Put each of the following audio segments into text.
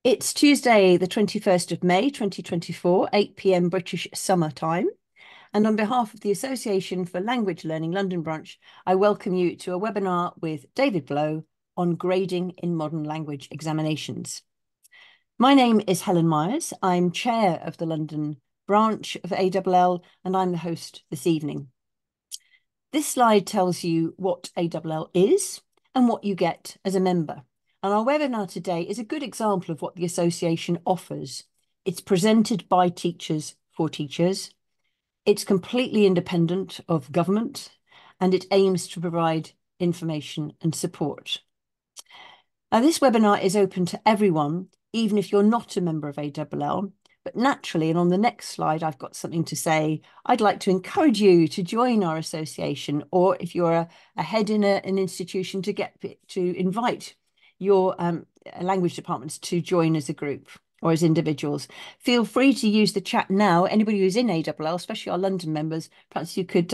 It's Tuesday, the 21st of May, 2024, 8 p.m. British Summer Time. And on behalf of the Association for Language Learning London branch, I welcome you to a webinar with David Blow on grading in modern language examinations. My name is Helen Myers. I'm chair of the London branch of ALL, and I'm the host this evening. This slide tells you what ALL is and what you get as a member. And our webinar today is a good example of what the association offers. It's presented by teachers for teachers. It's completely independent of government, and it aims to provide information and support. Now, this webinar is open to everyone, even if you're not a member of ALL. But naturally, and on the next slide, I've got something to say. I'd like to encourage you to join our association, or if you're a head in an institution, to invite your language departments to join as a group or as individuals. Feel free to use the chat now. Anybody who's in ALL, especially our London members, perhaps you could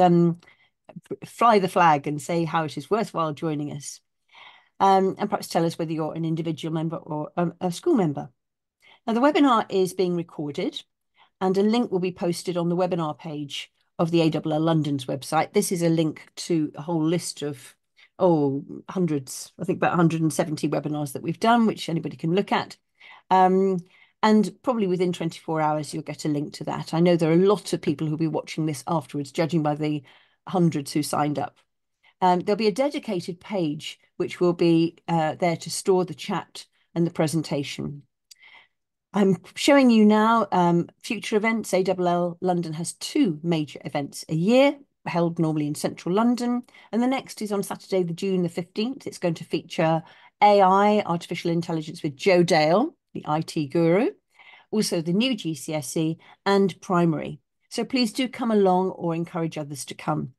fly the flag and say how it is worthwhile joining us. And perhaps tell us whether you're an individual member or a school member. Now, the webinar is being recorded, and a link will be posted on the webinar page of the ALL London's website. This is a link to a whole list of, hundreds, I think about 170 webinars that we've done, which anybody can look at. And probably within 24 hours, you'll get a link to that. I know there are a lot of people who'll be watching this afterwards, judging by the hundreds who signed up. There'll be a dedicated page which will be there to store the chat and the presentation. I'm showing you now future events. ALL London has 2 major events a year, held normally in central London. And the next is on Saturday, June the 15th. It's going to feature AI, artificial intelligence, with Joe Dale, the IT guru, also the new GCSE and primary. So please do come along or encourage others to come.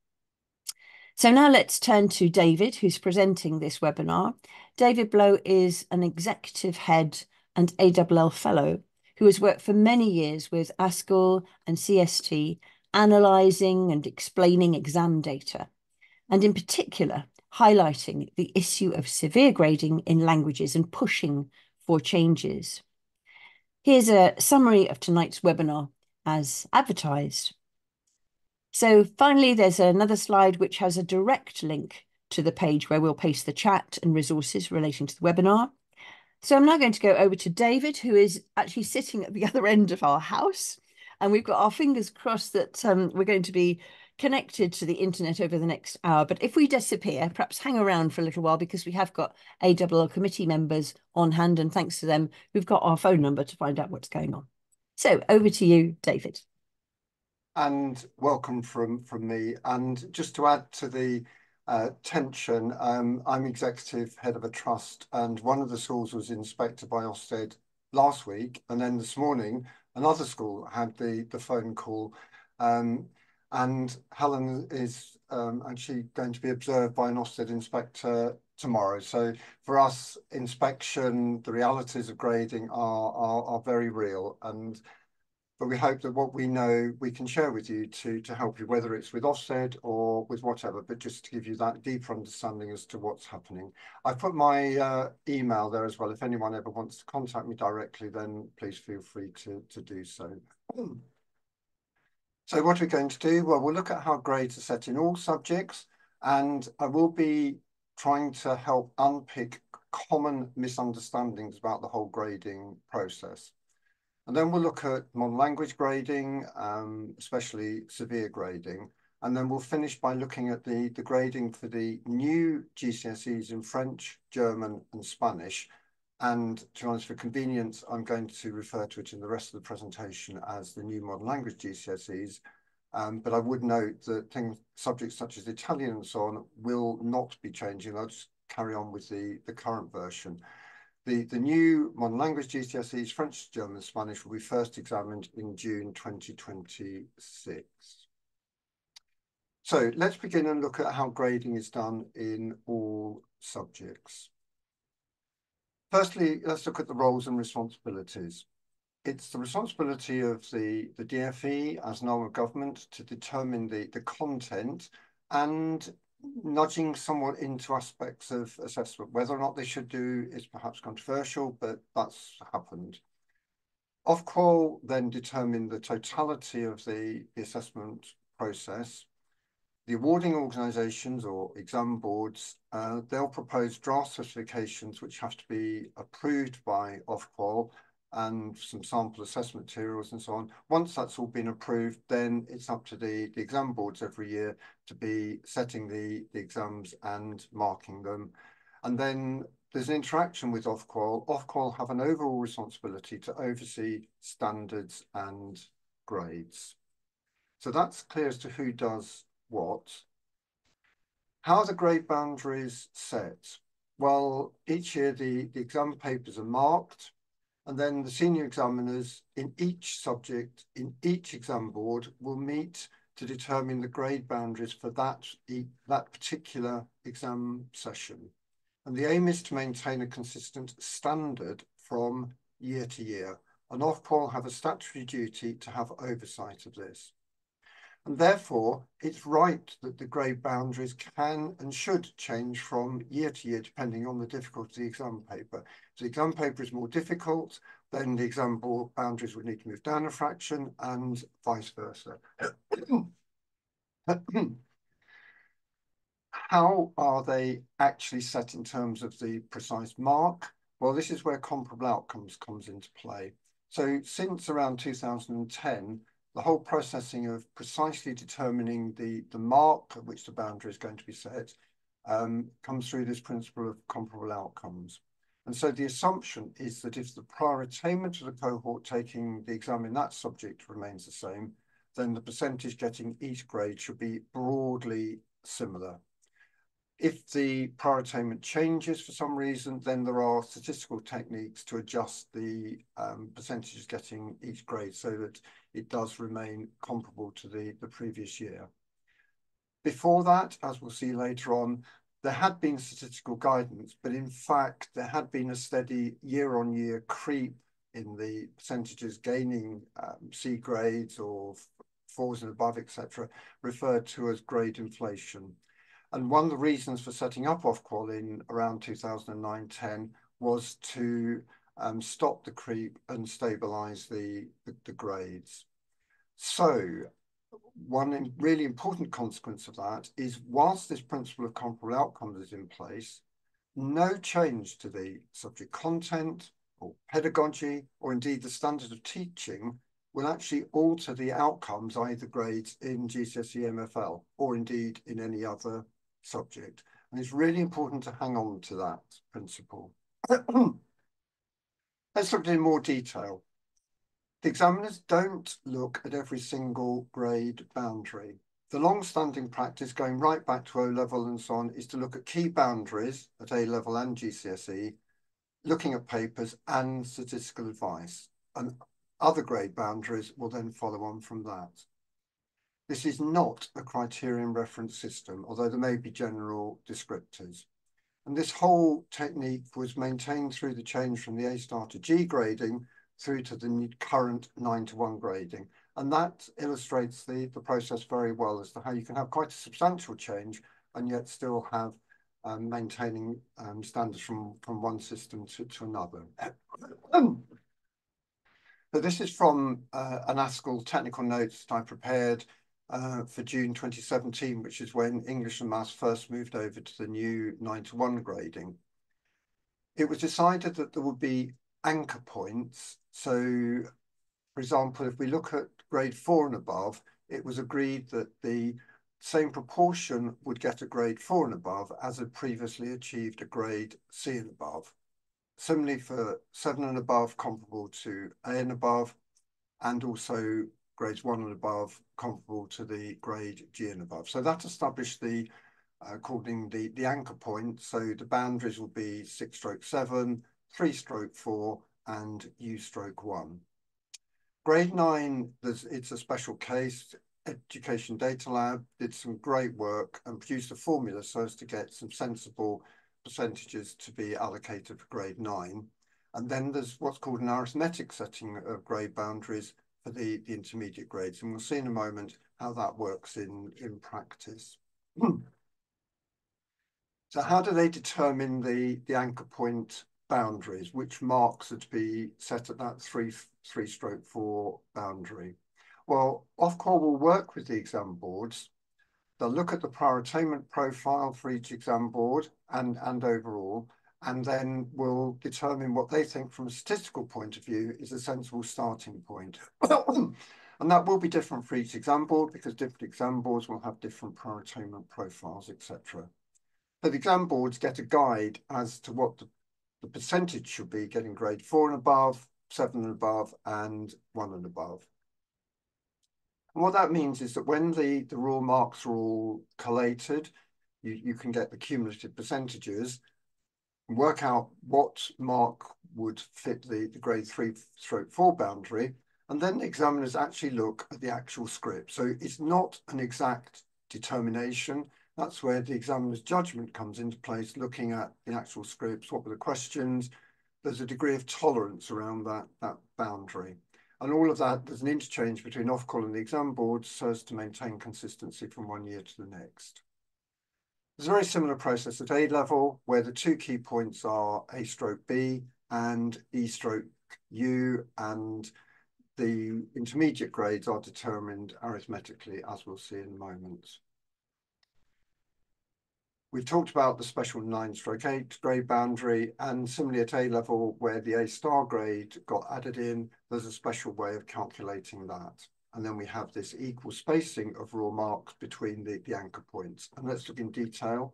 So now let's turn to David, who's presenting this webinar. David Blow is an executive head and ALL fellow who has worked for many years with Ofqual and CST, analysing and explaining exam data, and in particular, highlighting the issue of severe grading in languages and pushing for changes. Here's a summary of tonight's webinar as advertised. So finally, there's another slide which has a direct link to the page where we'll paste the chat and resources relating to the webinar. So I'm now going to go over to David, who is actually sitting at the other end of our house. And we've got our fingers crossed that we're going to be connected to the internet over the next hour. But if we disappear, perhaps hang around for a little while, because we have got ALL committee members on hand. And thanks to them, we've got our phone number to find out what's going on. So over to you, David. And welcome from me. And just to add to the tension, I'm executive head of a trust, and one of the schools was inspected by Ofsted last week, and then this morning another school had the phone call, and Helen is actually going to be observed by an Ofsted inspector tomorrow. So for us, inspection, the realities of grading are very real, but we hope that what we know we can share with you to help you, whether it's with Ofsted or with whatever, but just to give you that deeper understanding as to what's happening. I've put my email there as well. If anyone ever wants to contact me directly, then please feel free to do so. So what are we going to do? Well, we'll look at how grades are set in all subjects, and I will be trying to help unpick common misunderstandings about the whole grading process. And then we'll look at modern language grading, especially severe grading. And then we'll finish by looking at the grading for the new GCSEs in French, German and Spanish. And to be honest, for convenience, I'm going to refer to it in the rest of the presentation as the new modern language GCSEs. But I would note that subjects such as Italian and so on will not be changing. I'll just carry on with the current version. The new modern language GCSEs, French, German, and Spanish, will be first examined in June 2026. So let's begin and look at how grading is done in all subjects. Firstly, let's look at the roles and responsibilities. It's the responsibility of the DFE as an arm of government to determine the content and nudging somewhat into aspects of assessment. Whether or not they should do is perhaps controversial, but that's happened. Ofqual then determined the totality of the assessment process. The awarding organisations or exam boards, they'll propose draft specifications which have to be approved by Ofqual and some sample assessment materials and so on. Once that's all been approved, then it's up to the exam boards every year to be setting the exams and marking them. And then there's an interaction with Ofqual. Ofqual have an overall responsibility to oversee standards and grades. So that's clear as to who does what. How are the grade boundaries set? Well, each year the exam papers are marked, and then the senior examiners in each subject, in each exam board, will meet to determine the grade boundaries for that particular exam session. And the aim is to maintain a consistent standard from year to year. And Ofqual have a statutory duty to have oversight of this. And therefore, it's right that the grade boundaries can and should change from year to year, depending on the difficulty of the exam paper. If the exam paper is more difficult, then the exam boundaries would need to move down a fraction and vice versa. How are they actually set in terms of the precise mark? Well, this is where comparable outcomes comes into play. So since around 2010, the whole processing of precisely determining the mark at which the boundary is going to be set comes through this principle of comparable outcomes. And so the assumption is that if the prior attainment of the cohort taking the exam in that subject remains the same, then the percentage getting each grade should be broadly similar. If the prior attainment changes for some reason, then there are statistical techniques to adjust the percentages getting each grade so that it does remain comparable to the previous year. Before that, as we'll see later on, there had been statistical guidance, but in fact, there had been a steady year-on-year creep in the percentages gaining C grades or 4s and above, etc., referred to as grade inflation. And one of the reasons for setting up Ofqual in around 2009-10 was to stop the creep and stabilise the grades. So one really important consequence of that is whilst this principle of comparable outcomes is in place, no change to the subject content or pedagogy or indeed the standard of teaching will actually alter the outcomes, either grades in GCSE MFL or indeed in any other subject. And it's really important to hang on to that principle. Let's look in more detail. The examiners don't look at every single grade boundary. The long-standing practice going right back to O-level and so on is to look at key boundaries at A-level and GCSE, looking at papers and statistical advice. And other grade boundaries will then follow on from that. This is not a criterion reference system, although there may be general descriptors. And this whole technique was maintained through the change from the A-star to G grading through to the current 9-to-1 grading. And that illustrates the process very well as to how you can have quite a substantial change and yet still have maintaining standards from one system to another. So this is from an Ofqual technical notes that I prepared for June 2017, which is when English and Maths first moved over to the new 9-to-1 grading. It was decided that there would be anchor points. So, for example, if we look at grade 4 and above, it was agreed that the same proportion would get a grade 4 and above as had previously achieved a grade C and above. Similarly for 7 and above, comparable to A and above, and also grades 1 and above comparable to the grade G and above. So that established the the anchor point. So the boundaries will be 6/7, 3/4, and U/1. Grade 9, it's a special case. Education Data Lab did some great work and produced a formula so as to get some sensible percentages to be allocated for grade 9. And then there's what's called an arithmetic setting of grade boundaries for the intermediate grades. And we'll see in a moment how that works in practice. So how do they determine the anchor point boundaries? Which marks are to be set at that three stroke 4 boundary? Well, Ofqual will work with the exam boards. They'll look at the prior attainment profile for each exam board and overall, and then will determine what they think from a statistical point of view is a sensible starting point. And that will be different for each exam board because different exam boards will have different prior attainment profiles, etc. But the exam boards get a guide as to what the percentage should be getting grade 4 and above, 7 and above, and 1 and above. And what that means is that when the raw marks are all collated, you can get the cumulative percentages, work out what mark would fit the grade 3 stroke 4 boundary, and then the examiners actually look at the actual script. So it's not an exact determination. That's where the examiner's judgment comes into place, looking at the actual scripts, what were the questions. There's a degree of tolerance around that boundary. And all of that, there's an interchange between Ofqual and the exam board so as to maintain consistency from one year to the next. There's a very similar process at A level where the two key points are A stroke B and E stroke U, and the intermediate grades are determined arithmetically, as we'll see in a moment. We've talked about the special 9/8 grade boundary, and similarly at A level where the A star grade got added in, there's a special way of calculating that. And then we have this equal spacing of raw marks between the anchor points. And let's look in detail.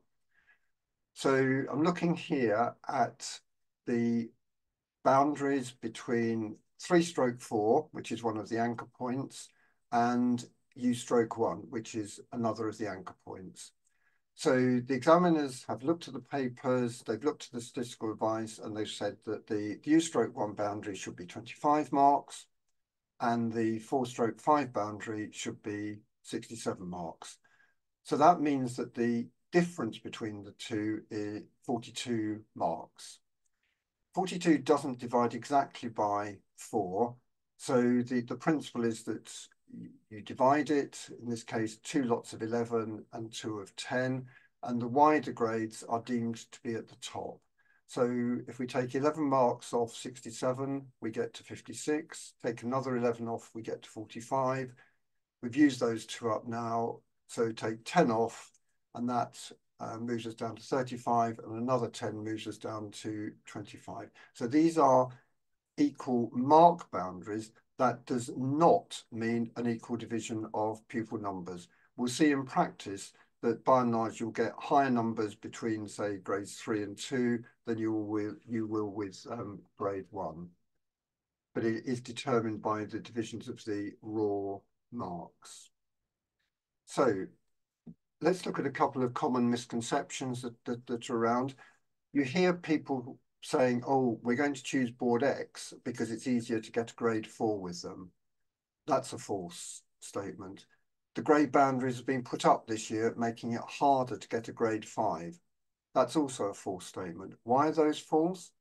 So I'm looking here at the boundaries between 3/4, which is one of the anchor points, and U/1, which is another of the anchor points. So the examiners have looked at the papers, they've looked at the statistical advice, and they've said that the U/1 boundary should be 25 marks, and the 4/5 boundary should be 67 marks. So that means that the difference between the two is 42 marks. 42 doesn't divide exactly by 4. So the principle is that you divide it, in this case, 2 lots of 11 and 2 of 10, and the wider grades are deemed to be at the top. So if we take 11 marks off 67, we get to 56. Take another 11 off, we get to 45. We've used those two up now. So take 10 off, and that moves us down to 35, and another 10 moves us down to 25. So these are equal mark boundaries. That does not mean an equal division of pupil numbers. We'll see in practice that by and large you'll get higher numbers between, say, grades 3 and 2 than you will with grade 1. But it is determined by the divisions of the raw marks. So let's look at a couple of common misconceptions that are around. You hear people saying, oh, we're going to choose board X because it's easier to get a grade 4 with them. That's a false statement. The grade boundaries have been put up this year, making it harder to get a grade 5. That's also a false statement. Why are those false?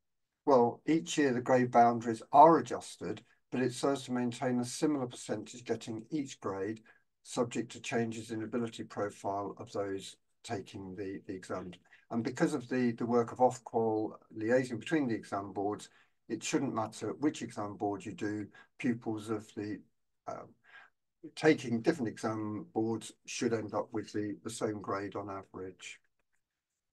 Well, each year the grade boundaries are adjusted, but it serves to maintain a similar percentage getting each grade, subject to changes in ability profile of those taking the exam. And because of the work of Ofqual liaising between the exam boards, it shouldn't matter which exam board you do, pupils of the taking different exam boards should end up with the same grade on average.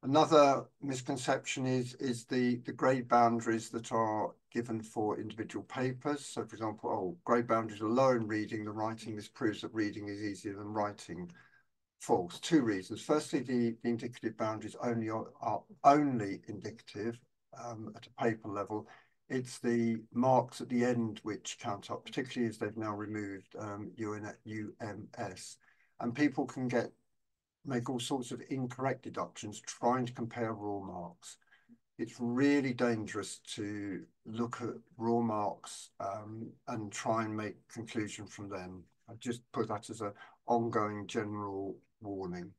Another misconception is the grade boundaries that are given for individual papers. So for example, oh, grade boundaries are lower in reading than writing. This proves that reading is easier than writing. False. 2 reasons. Firstly, the indicative boundaries are only indicative at a paper level. It's the marks at the end which count up, particularly as they've now removed UMS. And people can make all sorts of incorrect deductions trying to compare raw marks. It's really dangerous to look at raw marks and try and make conclusion from them. I just put that as an ongoing general warning.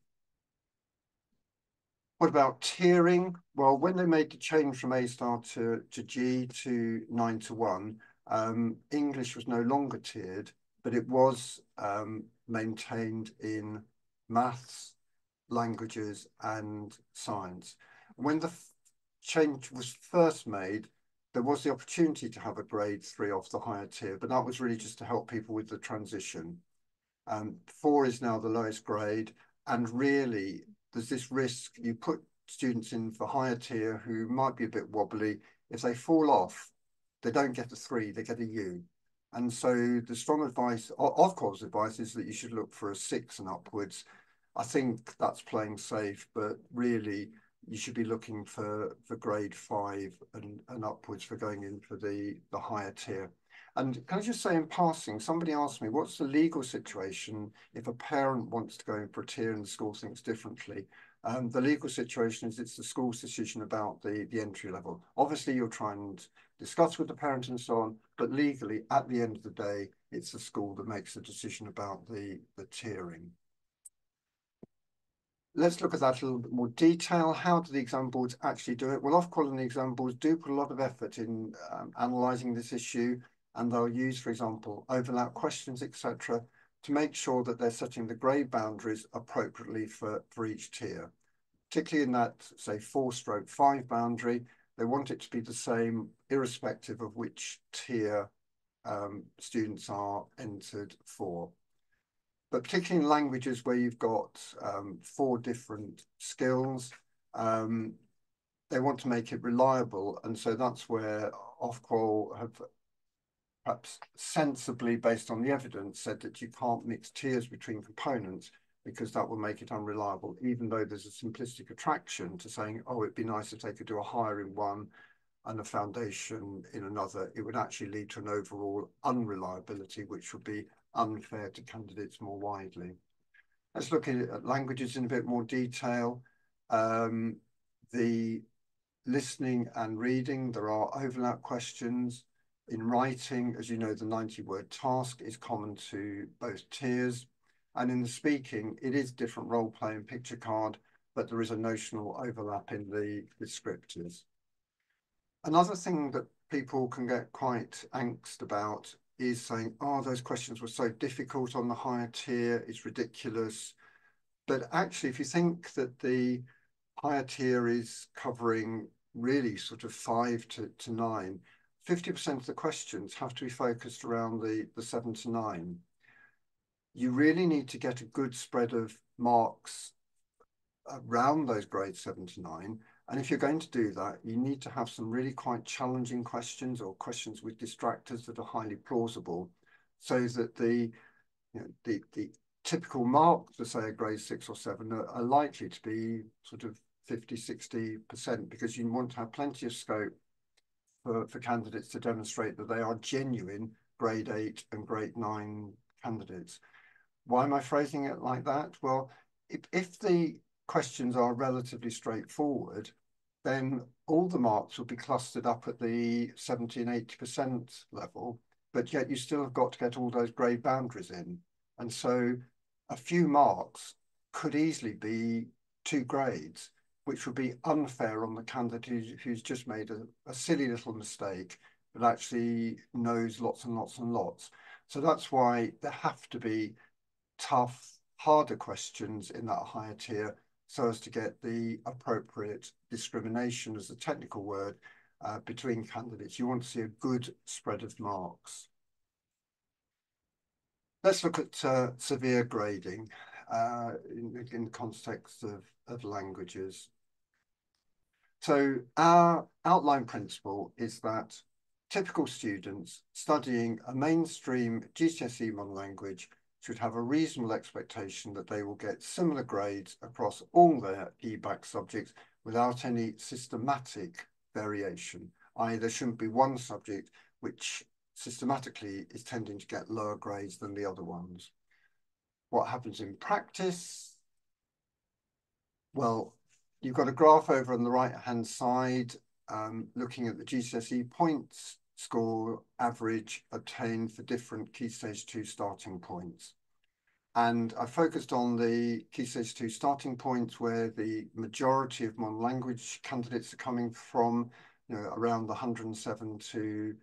What about tiering? Well, when they made the change from A star to G to 9 to 1, English was no longer tiered, but it was maintained in maths, languages and science. When the change was first made, there was the opportunity to have a grade 3 off the higher tier, but that was really just to help people with the transition. 4 is now the lowest grade, and really there's this risk you put students in for higher tier who might be a bit wobbly. If they fall off, they don't get a 3, they get a U. And so the strong advice, Ofqual's advice, is that you should look for a 6 and upwards. I think that's playing safe, but really you should be looking for grade 5 and upwards for going in for the higher tier. And can I just say in passing, somebody asked me, what's the legal situation if a parent wants to go in for a tier and the school thinks differently? The legal situation is it's the school's decision about the entry level. Obviously, you'll try and discuss with the parent and so on, but legally, at the end of the day, it's the school that makes the decision about the tiering. Let's look at that a little bit more detail. How do the exam boards actually do it? Well, Ofqual and the exam boards do put a lot of effort in analysing this issue, and they'll use, for example, overlap questions, etc., to make sure that they're setting the grade boundaries appropriately for each tier. Particularly in that, say, 4/5 boundary, they want it to be the same, irrespective of which tier students are entered for. But particularly in languages where you've got 4 different skills, they want to make it reliable. And so that's where Ofqual have perhaps sensibly, based on the evidence, said that you can't mix tiers between components because that will make it unreliable, even though there's a simplistic attraction to saying, oh, it'd be nice if they could do a higher in one and a foundation in another. It would actually lead to an overall unreliability, which would be unfair to candidates more widely. Let's look at languages in a bit more detail. The listening and reading, there are overlap questions. In writing, as you know, the 90-word task is common to both tiers. And in the speaking, it is different role play and picture card, but there is a notional overlap in the descriptors. Another thing that people can get quite angst about is saying, oh, those questions were so difficult on the higher tier, it's ridiculous. But actually, if you think that the higher tier is covering really sort of 5 to 9, 50% of the questions have to be focused around the 7 to 9. You really need to get a good spread of marks around those grades 7 to 9. And if you're going to do that, you need to have some really quite challenging questions or questions with distractors that are highly plausible, so that the typical mark for, say, a grade 6 or 7 are likely to be sort of 50, 60%, because you want to have plenty of scope for candidates to demonstrate that they are genuine grade 8 and grade 9 candidates. Why am I phrasing it like that? Well, if the questions are relatively straightforward, then all the marks will be clustered up at the 70 and 80% level, but yet you still have got to get all those grade boundaries in. And so a few marks could easily be 2 grades, which would be unfair on the candidate who's just made a silly little mistake, but actually knows lots and lots and lots. So that's why there have to be tough, harder questions in that higher tier, so as to get the appropriate discrimination, as a technical word, between candidates. You want to see a good spread of marks. Let's look at severe grading in the context of languages. So our outline principle is that typical students studying a mainstream GCSE modern language should have a reasonable expectation that they will get similar grades across all their EBacc subjects without any systematic variation, i.e. there shouldn't be one subject which systematically is tending to get lower grades than the other ones. What happens in practice? Well, you've got a graph over on the right-hand side, looking at the GCSE points score average obtained for different Key Stage 2 starting points. And I focused on the Key Stage 2 starting points where the majority of modern language candidates are coming from, around the 107 to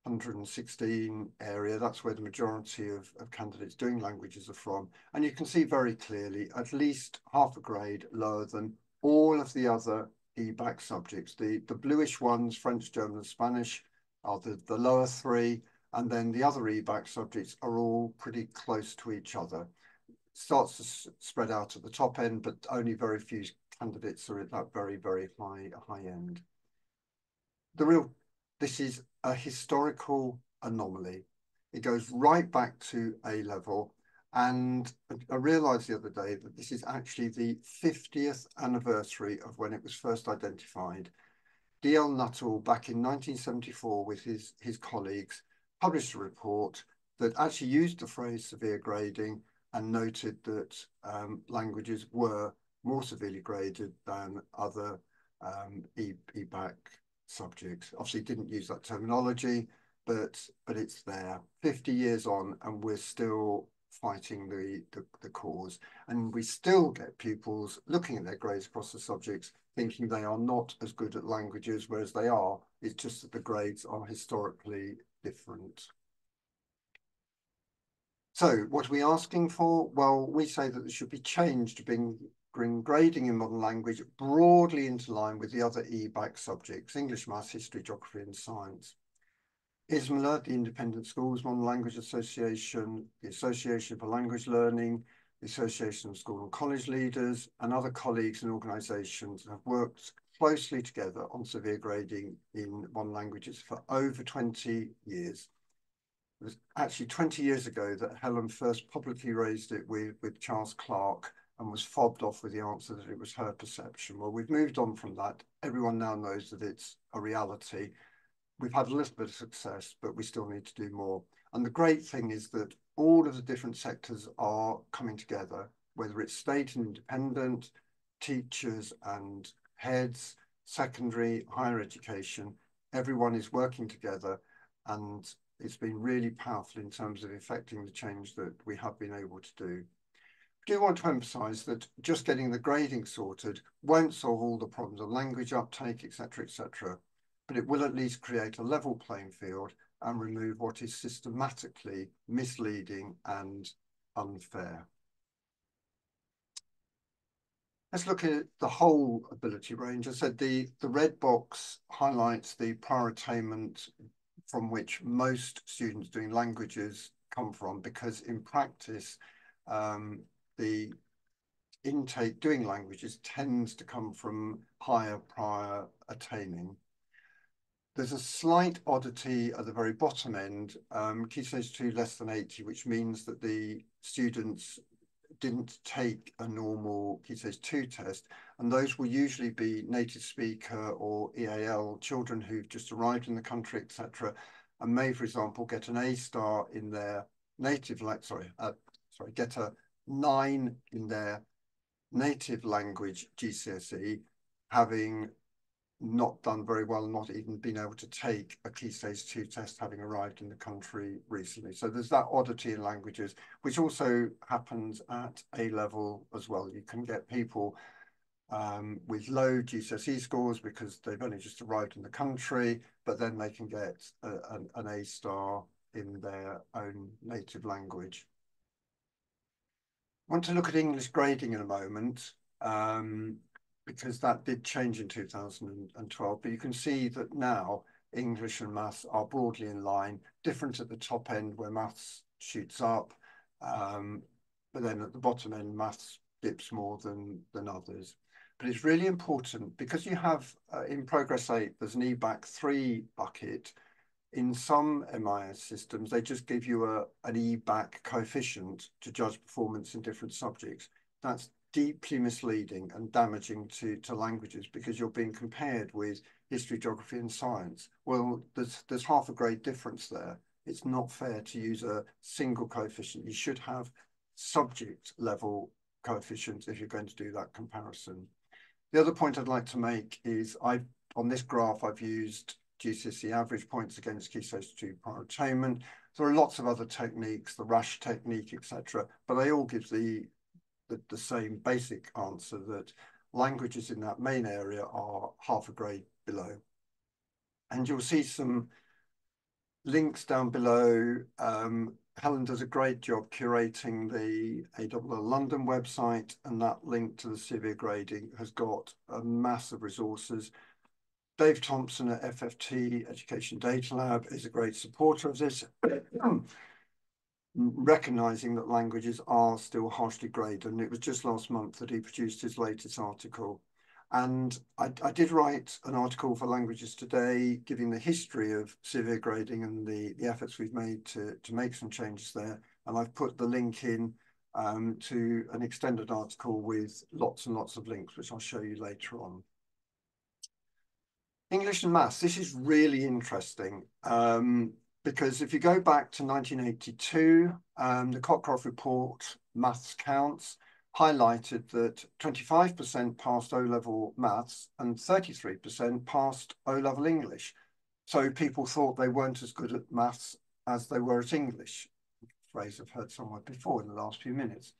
116 area. That's where the majority of candidates doing languages are from. And you can see very clearly at least half a grade lower than all of the other EBAC subjects. The bluish ones, French, German, and Spanish, are the lower three. And then the other EBAC subjects are all pretty close to each other. Starts to spread out at the top end, but only very few candidates are at that very, very high end. This is a historical anomaly. It goes right back to A level. And I realized the other day that this is actually the 50th anniversary of when it was first identified. D.L. Nuttall, back in 1974, with his colleagues, published a report that actually used the phrase severe grading and noted that languages were more severely graded than other EBAC subjects. Obviously didn't use that terminology, but it's there 50 years on, and we're still fighting the cause, and we still get pupils looking at their grades across the subjects thinking they are not as good at languages, whereas they are. It's just that the grades are historically different. So what are we asking for? Well, we say that there should be change to bring grading in modern language broadly into line with the other EBAC subjects: English, Maths, History, Geography, and Science. ISMLA, the Independent Schools Modern Language Association, the Association for Language Learning, the Association of School and College Leaders, and other colleagues and organisations have worked closely together on severe grading in modern languages for over 20 years. It was actually 20 years ago that Helen first publicly raised it with Charles Clarke, and was fobbed off with the answer that it was her perception. Well, we've moved on from that. Everyone now knows that it's a reality. We've had a little bit of success, but we still need to do more. And the great thing is that all of the different sectors are coming together, whether it's state and independent, teachers and heads, secondary, higher education, everyone is working together, and it's been really powerful in terms of effecting the change that we have been able to do. I do want to emphasise that just getting the grading sorted won't solve all the problems of language uptake, etc., but it will at least create a level playing field and remove what is systematically misleading and unfair. Let's look at the whole ability range. I said the red box highlights the prior attainment from which most students doing languages come from, because in practice, the intake doing languages tends to come from higher prior attaining. There's a slight oddity at the very bottom end, Key Stage 2 less than 80, which means that the students didn't take a normal Key Stage 2 test, and those will usually be native speaker or EAL children who've just arrived in the country, etc., and may, for example, get an A star in their native, get a 9 in their native language GCSE, having not done very well, not even been able to take a Key Stage 2 test, having arrived in the country recently. So there's that oddity in languages, which also happens at A level as well. You can get people with low GCSE scores because they've only just arrived in the country, but then they can get an A star in their own native language. I want to look at English grading in a moment, because that did change in 2012, but you can see that now English and maths are broadly in line, different at the top end where maths shoots up, but then at the bottom end maths dips more than others. But it's really important because you have in Progress 8 there's an EBAC 3 bucket. In some MIS systems, they just give you an EBAC coefficient to judge performance in different subjects. That's deeply misleading and damaging to languages, because you're being compared with history, geography, and science. Well, there's half a grade difference there. It's not fair to use a single coefficient. You should have subject level coefficients if you're going to do that comparison. The other point I'd like to make is on this graph, I've used GCSE average points against Key Stage 2 prior attainment. There are lots of other techniques, the Rash technique, etc., but they all give the same basic answer, that languages in that main area are half a grade below. And you'll see some links down below. Helen does a great job curating the ALL London website, and that link to the severe grading has got a mass of resources. Dave Thompson at FFT Education Data Lab is a great supporter of this, recognising that languages are still harshly graded. And it was just last month that he produced his latest article. And I did write an article for Languages Today, giving the history of severe grading and the efforts we've made to make some changes there. And I've put the link in to an extended article with lots and lots of links, which I'll show you later on. English and maths, this is really interesting because if you go back to 1982, the Cockcroft report, Maths Counts, highlighted that 25% passed O-level maths and 33% passed O-level English. So people thought they weren't as good at maths as they were at English. A phrase I've heard somewhere before in the last few minutes.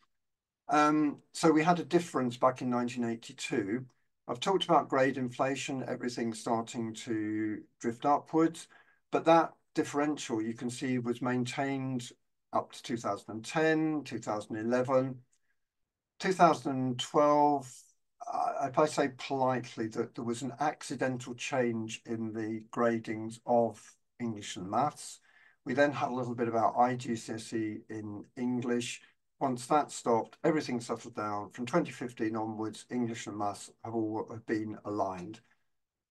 So we had a difference back in 1982. I've talked about grade inflation, everything starting to drift upwards, but that differential you can see was maintained up to 2010, 2011. 2012, if I say politely that there was an accidental change in the gradings of English and maths. We then had a little bit about IGCSE in English. Once that stopped, everything settled down. From 2015 onwards, English and maths have all been aligned.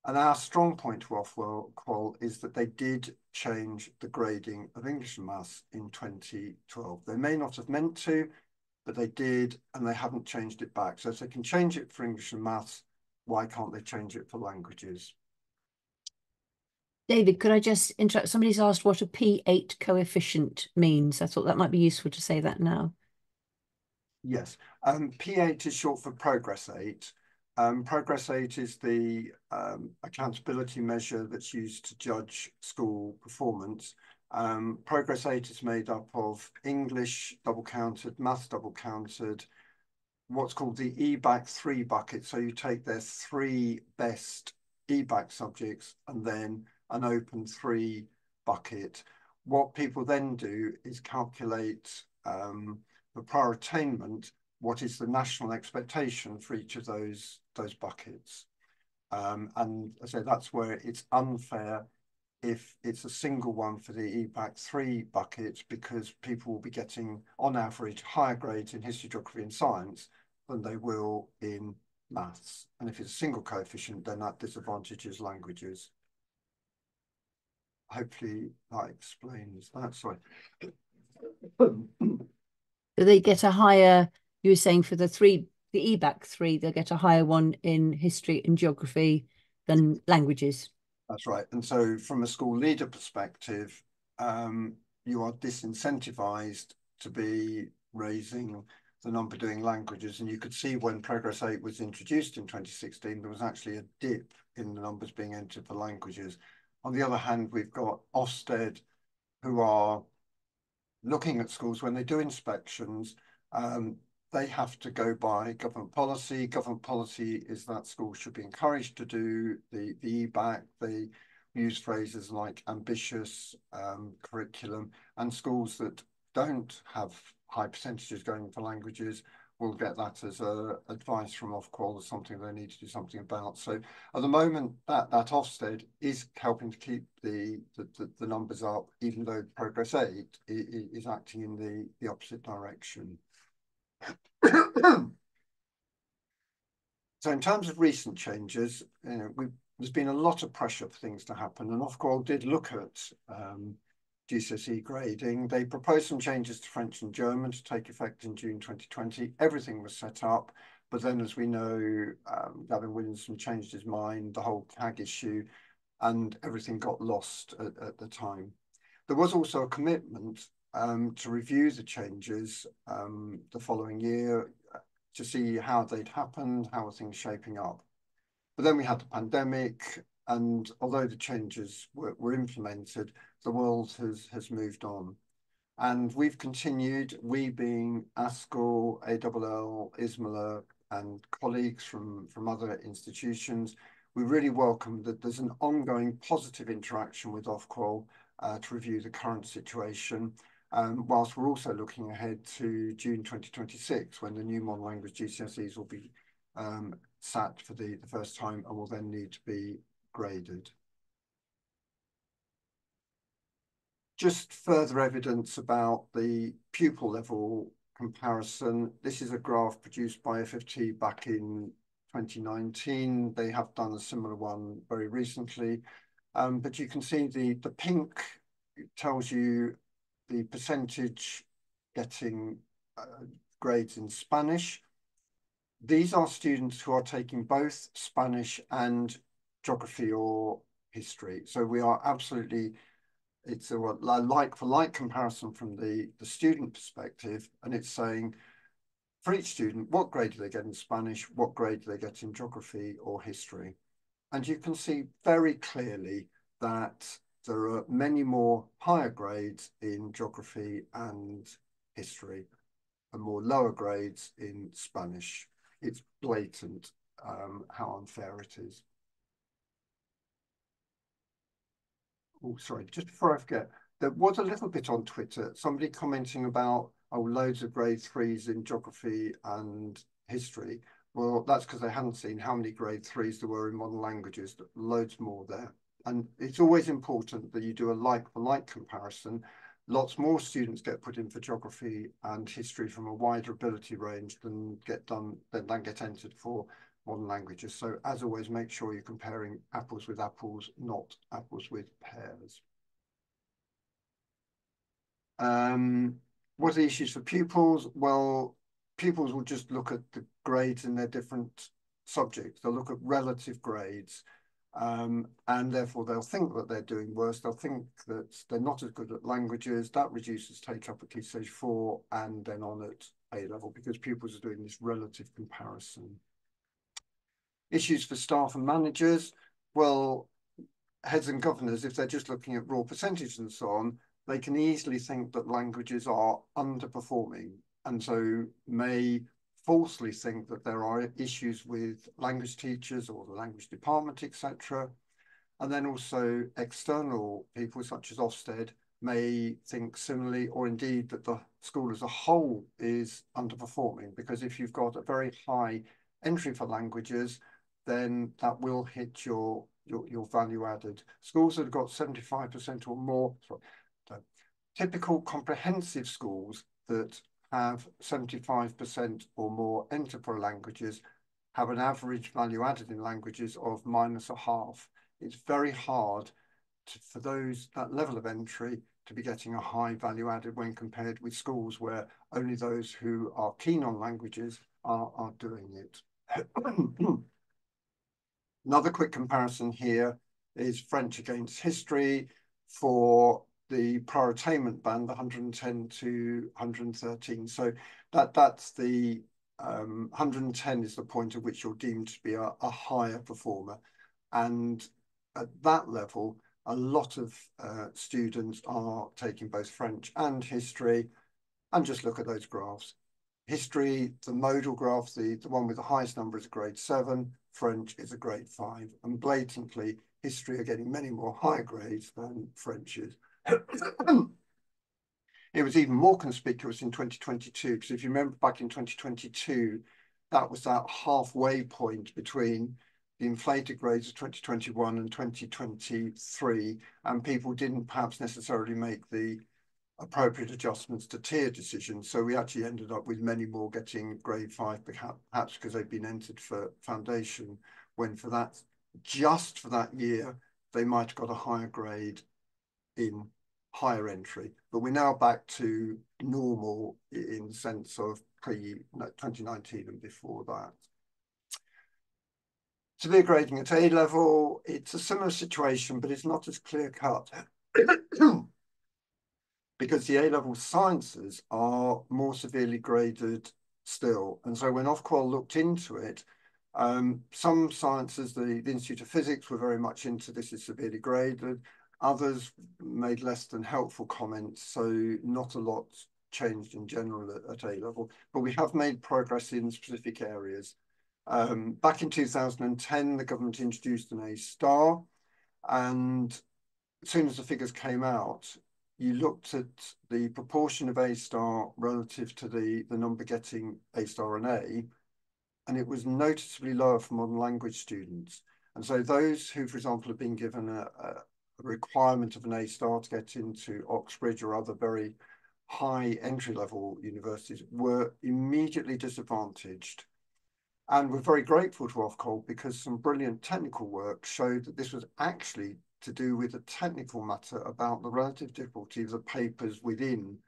And our strong point to Ofqual is that they did change the grading of English and maths in 2012. They may not have meant to, but they did, and they haven't changed it back. So if they can change it for English and maths, why can't they change it for languages? David, could I just interrupt? Somebody's asked what a P8 coefficient means. I thought that might be useful to say that now. Yes, P8 is short for Progress 8. Progress 8 is the accountability measure that's used to judge school performance. Progress 8 is made up of English double counted, maths double counted, what's called the EBAC 3 bucket. So you take their 3 best EBAC subjects and then an open 3 bucket. What people then do is calculate for prior attainment, what is the national expectation for each of those buckets. And I say that's where it's unfair if it's a single one for the EBAC 3 bucket, because people will be getting, on average, higher grades in history, geography and science than they will in maths. And if it's a single coefficient, then that disadvantages languages. Hopefully that explains that. Sorry. Do they get a higher, you were saying for the EBAC 3, they'll get a higher one in history and geography than languages? That's right. And so from a school leader perspective, you are disincentivized to be raising the number doing languages. And you could see when Progress 8 was introduced in 2016, there was actually a dip in the numbers being entered for languages. On the other hand, we've got Ofsted, who are looking at schools when they do inspections. They have to go by government policy. Government policy is that schools should be encouraged to do the EBAC. They use phrases like ambitious curriculum, and schools that don't have high percentages going for languages will get that as advice from Ofqual as something they need to do something about. So at the moment, that Ofsted is helping to keep the numbers up, even though Progress 8 is acting in the opposite direction. So in terms of recent changes, there's been a lot of pressure for things to happen, and Ofqual did look at GCSE grading. They proposed some changes to French and German to take effect in June 2020. Everything was set up, but then, as we know, Gavin Williamson changed his mind, the whole CAG issue, and everything got lost at the time. There was also a commitment to review the changes the following year to see how they'd happened, how are things shaping up. But then we had the pandemic, and although the changes were implemented, the world has moved on. And we've continued, we being ASCL, ALL, ISMLA, and colleagues from other institutions, we really welcome that there's an ongoing positive interaction with Ofqual, to review the current situation, whilst we're also looking ahead to June 2026, when the new modern language GCSEs will be sat for the first time and will then need to be graded. Just further evidence about the pupil level comparison. This is a graph produced by FFT back in 2019. They have done a similar one very recently. But you can see the pink tells you the percentage getting grades in Spanish. These are students who are taking both Spanish and geography or history. So we are absolutely, it's a like for like comparison from the student perspective, and it's saying for each student, what grade do they get in Spanish, what grade do they get in geography or history? And you can see very clearly that there are many more higher grades in geography and history and more lower grades in Spanish. It's blatant how unfair it is. Oh, sorry, just before I forget, there was a little bit on Twitter, somebody commenting about, oh, loads of grade 3s in geography and history. Well, that's because they hadn't seen how many grade 3s there were in modern languages, loads more there. And it's always important that you do a like-for-like comparison. Lots more students get put in for geography and history from a wider ability range than get entered for modern languages. So as always, make sure you're comparing apples with apples, not apples with pears. What are the issues for pupils? Well, pupils will just look at the grades in their different subjects. They'll look at relative grades, and therefore they'll think that they're doing worse. They'll think that they're not as good at languages. That reduces take up at Key Stage 4 and then on at A-level, because pupils are doing this relative comparison. Issues for staff and managers. Well, heads and governors, if they're just looking at raw percentage and so on, they can easily think that languages are underperforming, and so may falsely think that there are issues with language teachers or the language department, etc. And then also external people such as Ofsted may think similarly, or indeed that the school as a whole is underperforming, because if you've got a very high entry for languages, then that will hit your value added. Schools that have got 75% or more, typical comprehensive schools that have 75% or more enter for languages have an average value added in languages of -0.5. It's very hard for that level of entry to be getting a high value added when compared with schools where only those who are keen on languages are doing it. Another quick comparison here is French against history for the prior attainment band, 110 to 113. So that's the 110 is the point at which you're deemed to be a higher performer. And at that level, a lot of students are taking both French and history. And just look at those graphs. History, the modal graph, the one with the highest number is grade 7, French is a grade 5, and blatantly, history are getting many more higher grades than French is. It was even more conspicuous in 2022, because if you remember back in 2022, that was that halfway point between the inflated grades of 2021 and 2023, and people didn't perhaps necessarily make the appropriate adjustments to tier decisions. So we actually ended up with many more getting grade 5, perhaps because they've been entered for foundation, when for that, just for that year, they might have got a higher grade in higher entry. But we're now back to normal in the sense of pre-2019 and before that. Severe grading at A-level, it's a similar situation, but it's not as clear-cut. Because the A-level sciences are more severely graded still. And so when Ofqual looked into it, some sciences, the Institute of Physics were very much into this is severely graded. Others made less than helpful comments, so not a lot changed in general at A-level. But we have made progress in specific areas. Back in 2010, the government introduced an A star, and as soon as the figures came out, you looked at the proportion of A star relative to the number getting A star and A, and it was noticeably lower for modern language students. And so those who, for example, have been given a requirement of an A star to get into Oxbridge or other very high entry-level universities were immediately disadvantaged. And we're very grateful to Ofqual because some brilliant technical work showed that this was actually to do with a technical matter about the relative difficulty of the papers within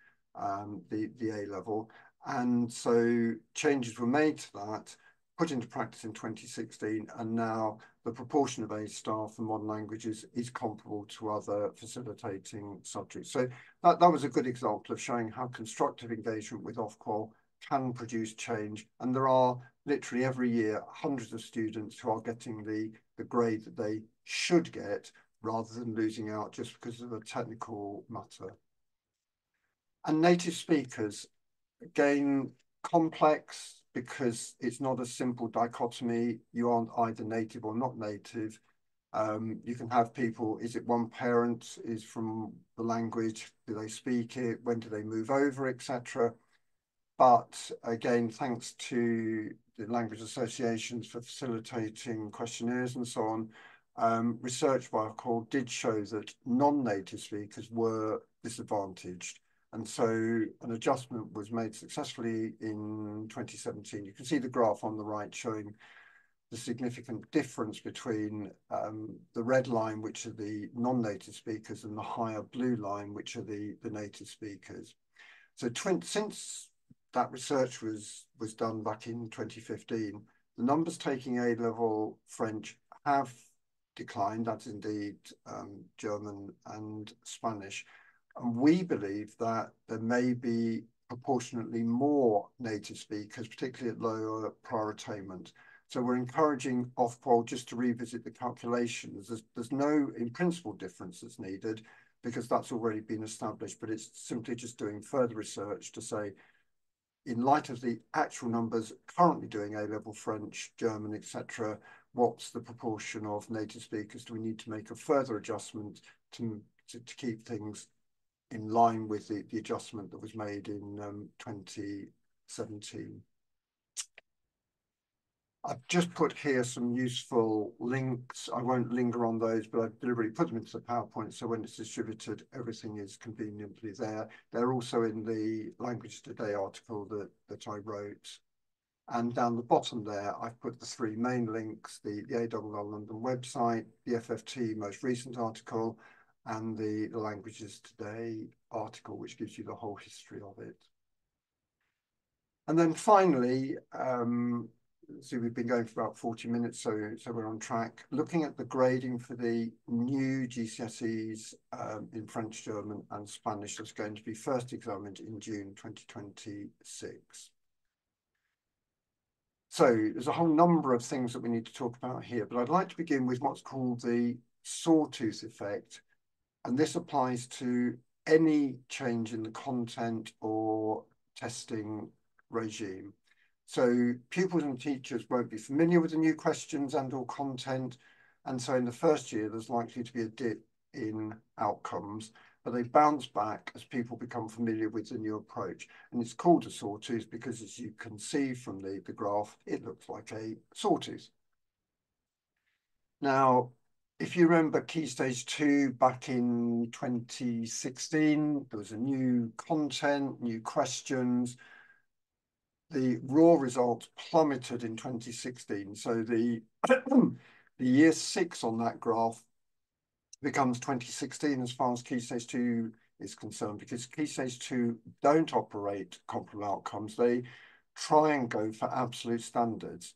the A level. And so changes were made to that, put into practice in 2016, and now the proportion of A star for modern languages is comparable to other facilitating subjects. So that was a good example of showing how constructive engagement with Ofqual can produce change. And there are literally every year hundreds of students who are getting the grade that they should get rather than losing out just because of a technical matter. And native speakers, again, complex because it's not a simple dichotomy. You aren't either native or not native. You can have people, is it one parent is from the language, do they speak it, when do they move over, etc. But again, thanks to the language associations for facilitating questionnaires and so on, research by Ofqual did show that non-native speakers were disadvantaged. And so an adjustment was made successfully in 2017. You can see the graph on the right showing the significant difference between the red line, which are the non-native speakers, and the higher blue line, which are the native speakers. So since that research was done back in 2015, the numbers taking A-level French have declined. That's indeed German and Spanish. And we believe that there may be proportionately more native speakers, particularly at lower prior attainment. So we're encouraging Ofqual just to revisit the calculations. There's no, in principle, difference that's needed because that's already been established, but it's simply just doing further research to say, in light of the actual numbers currently doing A-level French, German, etc., what's the proportion of native speakers? Do we need to make a further adjustment to keep things in line with the adjustment that was made in 2017? I've just put here some useful links. I won't linger on those, but I've deliberately put them into the PowerPoint so when it's distributed, everything is conveniently there. They're also in the Language Today article that I wrote. And down the bottom there, I've put the three main links, the ALL London website, the FFT most recent article, and the Languages Today article, which gives you the whole history of it. And then finally, so we've been going for about 40 minutes, so we're on track. Looking at the grading for the new GCSEs in French, German and Spanish that's going to be first examined in June 2026. So there's a whole number of things that we need to talk about here, but I'd like to begin with what's called the sawtooth effect. And this applies to any change in the content or testing regime. So pupils and teachers won't be familiar with the new questions and or content. And so in the first year, there's likely to be a dip in outcomes, but they bounce back as people become familiar with the new approach. And it's called a sawtooth because, as you can see from the graph, it looks like a sawtooth. Now, if you remember Key Stage 2 back in 2016, there was a new content, new questions. The raw results plummeted in 2016. So the year 6 on that graph becomes 2016 as far as Key Stage 2 is concerned, because Key Stage 2 don't operate comparable outcomes. They try and go for absolute standards.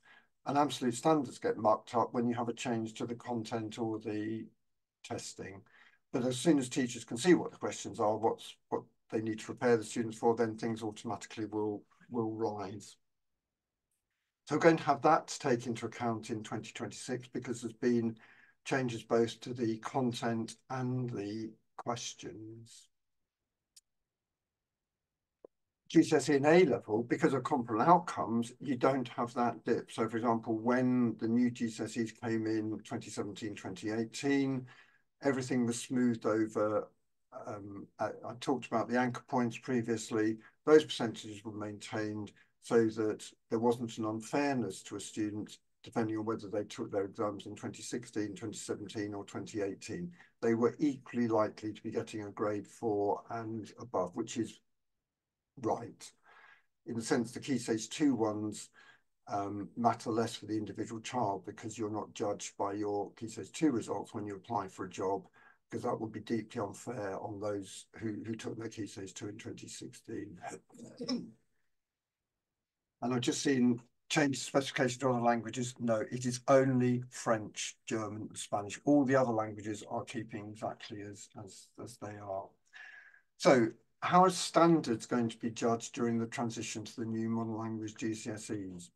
And absolute standards get mucked up when you have a change to the content or the testing. But as soon as teachers can see what the questions are, what they need to prepare the students for, then things automatically will rise. So we're going to have that to take into account in 2026 because there's been changes both to the content and the questions. GCSE and A-level, because of comparable outcomes, you don't have that dip. So for example, when the new GCSEs came in 2017, 2018, everything was smoothed over. I talked about the anchor points previously. Those percentages were maintained so that there wasn't an unfairness to a student depending on whether they took their exams in 2016, 2017 or 2018. They were equally likely to be getting a grade 4 and above, which is right. In the sense the Key Stage 2 ones matter less for the individual child because you're not judged by your Key Stage 2 results when you apply for a job, because that would be deeply unfair on those who took their Key Stage 2 in 2016. And I've just seen change the specification to other languages. No, it is only French, German, and Spanish. All the other languages are keeping exactly as they are. So how are standards going to be judged during the transition to the new modern language GCSEs?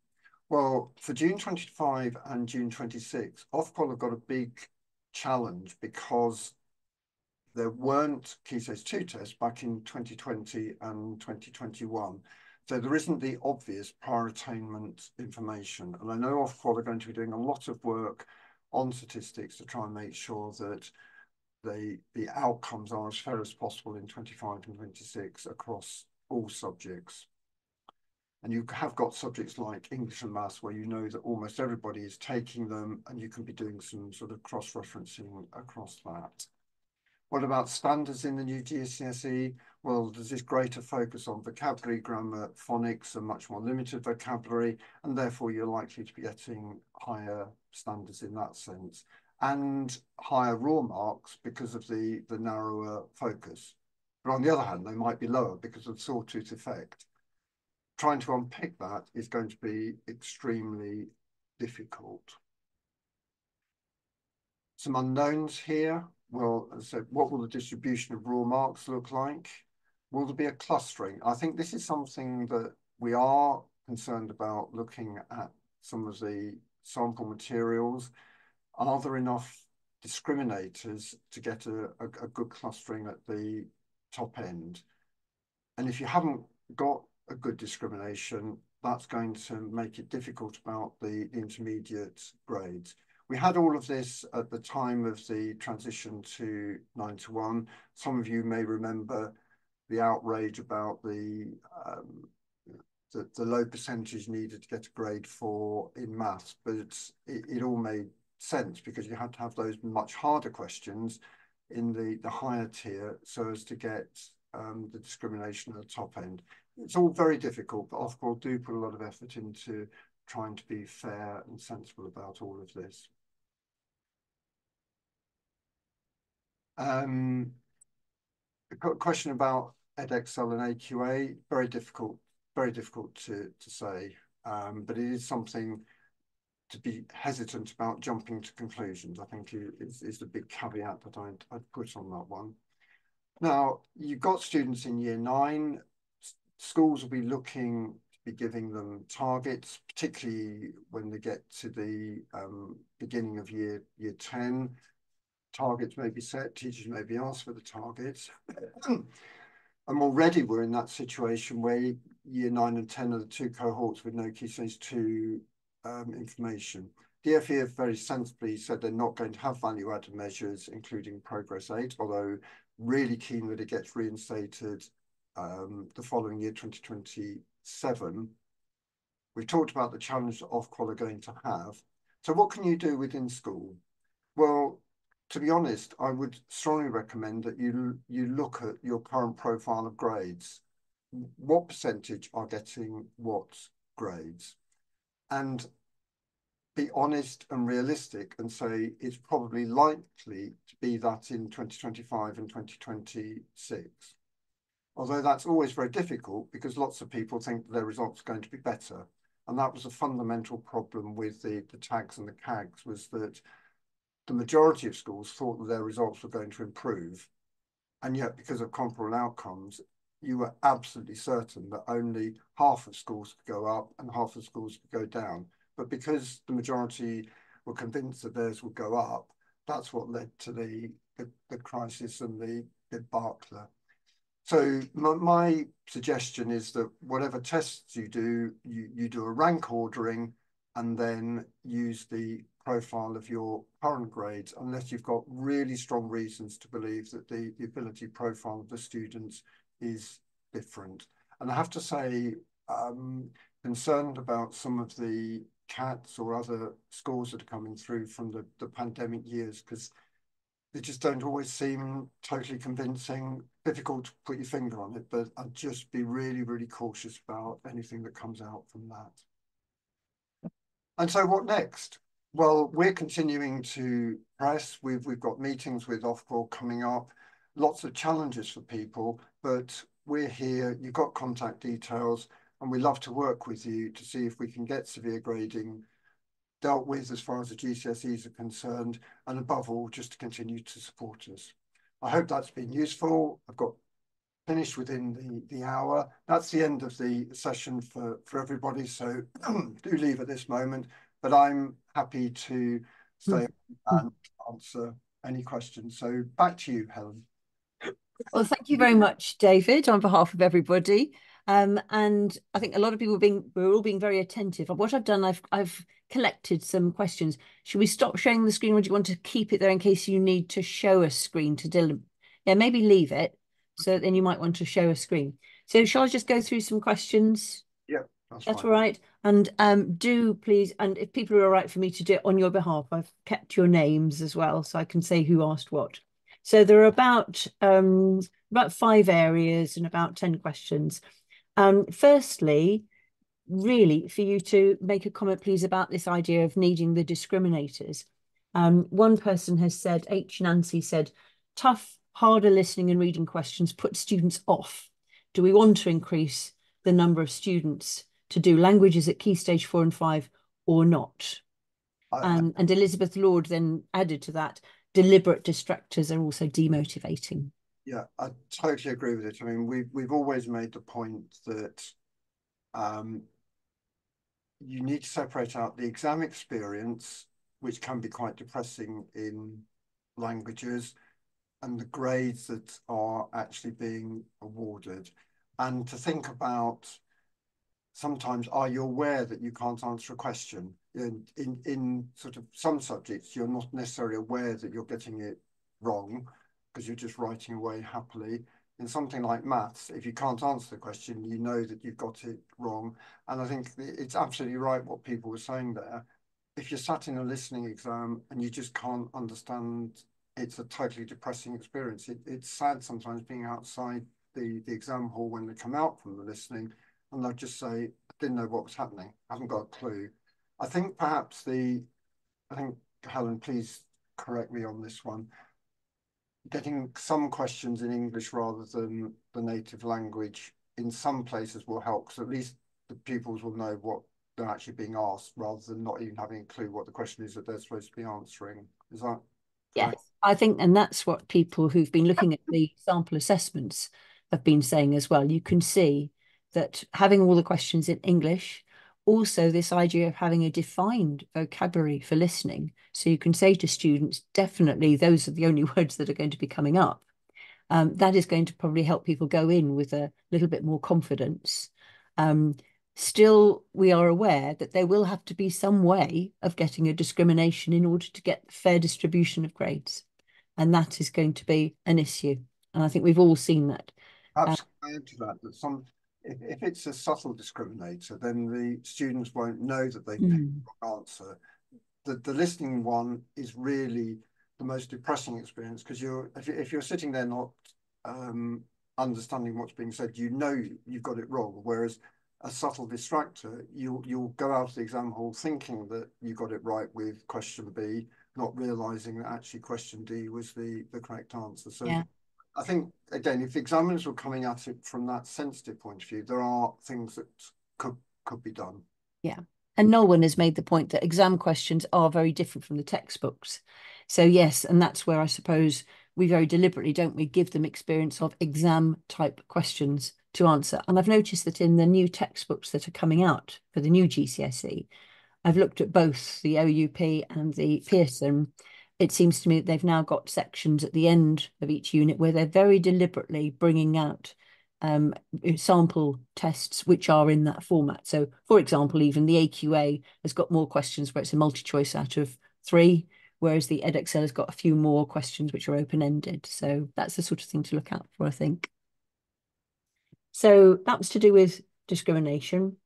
Well, for June 25 and June 26, Ofqual have got a big challenge because there weren't Key Stage 2 tests back in 2020 and 2021. So there isn't the obvious prior attainment information. And I know Ofqual are going to be doing a lot of work on statistics to try and make sure that the outcomes are as fair as possible in 25 and 26 across all subjects. And you have got subjects like English and maths where you know that almost everybody is taking them, and you can be doing some sort of cross-referencing across that. What about standards in the new GCSE? Well, there's this greater focus on vocabulary, grammar, phonics, and much more limited vocabulary, and therefore you're likely to be getting higher standards in that sense, and higher raw marks because of the narrower focus. But on the other hand, they might be lower because of the sawtooth effect. Trying to unpick that is going to be extremely difficult. Some unknowns here. Well, as I said, what will the distribution of raw marks look like? Will there be a clustering? I think this is something that we are concerned about looking at some of the sample materials. Are there enough discriminators to get a good clustering at the top end? And if you haven't got a good discrimination, that's going to make it difficult about the intermediate grades. We had all of this at the time of the transition to 9 to 1. Some of you may remember the outrage about the low percentage needed to get a grade 4 in maths, but it all made sense because you had to have those much harder questions in the higher tier so as to get the discrimination at the top end. It's all very difficult, but Ofqual do put a lot of effort into trying to be fair and sensible about all of this. A question about Edexcel and AQA, very difficult to say, but it is something to be hesitant about jumping to conclusions, I think is the big caveat that I'd put on that one. Now, you've got students in year 9, schools will be looking to be giving them targets, particularly when they get to the beginning of year 10. Targets may be set, teachers may be asked for the targets. And already we're in that situation where year 9 and 10 are the 2 cohorts with no Key Stage 2 information. DfE have very sensibly said they're not going to have value-added measures, including Progress 8, although really keen that it gets reinstated the following year, 2027. We've talked about the challenge that Ofqual are going to have. So what can you do within school? Well, to be honest, I would strongly recommend that you look at your current profile of grades. What percentage are getting what grades? And be honest and realistic and say it's probably likely to be that in 2025 and 2026. Although that's always very difficult because lots of people think that their results are going to be better. And that was a fundamental problem with the tags and the CAGs, was that the majority of schools thought that their results were going to improve. And yet, because of comparable outcomes, you were absolutely certain that only half of schools could go up and half of schools could go down. But because the majority were convinced that theirs would go up, that's what led to the crisis and the debacle. So my suggestion is that whatever tests you do, you do a rank ordering and then use the profile of your current grades unless you've got really strong reasons to believe that the ability profile of the students is different. And I have to say, concerned about some of the CATs or other scores that are coming through from the pandemic years, because they just don't always seem totally convincing. Difficult to put your finger on it, but I'd just be really, really cautious about anything that comes out from that. And so what next? Well, we're continuing to press. We've got meetings with Ofqual coming up, lots of challenges for people, but we're here. You've got contact details, and we love to work with you to see if we can get severe grading dealt with as far as the GCSEs are concerned, and above all, just to continue to support us. I hope that's been useful. I've got finished within the hour. That's the end of the session for everybody, so do leave at this moment, but I'm happy to stay and answer any questions. So back to you, Helen. Well, thank you very much, David, on behalf of everybody. And I think a lot of people we're all being very attentive. What I've done, I've collected some questions. Should we stop sharing the screen, or do you want to keep it there in case you need to show a screen to Dylan? Yeah, maybe leave it. So then you might want to show a screen. So shall I just go through some questions? Yeah, that's That's fine. all right. And do please, and if people are all right for me to do it on your behalf, I've kept your names as well, so I can say who asked what. So there are about 5 areas and about 10 questions. Firstly, really for you to make a comment, please, about this idea of needing the discriminators. One person has said, H. Nancy said, tough, harder listening and reading questions put students off. Do we want to increase the number of students to do languages at Key Stage 4 and 5 or not? And Elizabeth Lord then added to that, deliberate distractors are also demotivating. Yeah, I totally agree with it. I mean, we've always made the point that you need to separate out the exam experience, which can be quite depressing in languages, and the grades that are actually being awarded. And to think about sometimes, are you aware that you can't answer a question? In sort of some subjects, you're not necessarily aware that you're getting it wrong because you're just writing away happily. In something like maths, if you can't answer the question, you know that you've got it wrong. And I think it's absolutely right what people were saying there. If you're sat in a listening exam and you just can't understand, it's a totally depressing experience. It's sad sometimes being outside the exam hall when they come out from the listening and they'll just say, I didn't know what was happening. I haven't got a clue. I think perhaps I think, Helen, please correct me on this one. Getting some questions in English rather than the native language in some places will help, because at least the pupils will know what they're actually being asked rather than not even having a clue what the question is that they're supposed to be answering. Is that correct? Yes, I think, and that's what people who've been looking at the sample assessments have been saying as well. You can see that having all the questions in English, also this idea of having a defined vocabulary for listening. So you can say to students, definitely those are the only words that are going to be coming up. That is going to probably help people go in with a little bit more confidence. Still, we are aware that there will have to be some way of getting a discrimination in order to get fair distribution of grades. And that is going to be an issue. And I think we've all seen that. Perhaps add to that, that if it's a subtle discriminator, then the students won't know that they've picked the wrong answer. The listening one is really the most depressing experience, because if you're sitting there not understanding what's being said, you know you've got it wrong. Whereas a subtle distractor, you'll go out of the exam hall thinking that you got it right with question B, not realizing that actually question D was the correct answer. So Yeah. I think, again, if examiners were coming at it from that sensitive point of view, there are things that could be done. Yeah. And no one has made the point that exam questions are very different from the textbooks. So yes, and that's where I suppose we very deliberately, don't we, give them experience of exam type questions to answer. And I've noticed that in the new textbooks that are coming out for the new GCSE, I've looked at both the OUP and the Pearson. It seems to me that they've now got sections at the end of each unit where they're very deliberately bringing out sample tests which are in that format. So, for example, even the AQA has got more questions where it's a multi-choice out of 3, whereas the Edexcel has got a few more questions which are open-ended. So that's the sort of thing to look out for, I think. So that was to do with discrimination.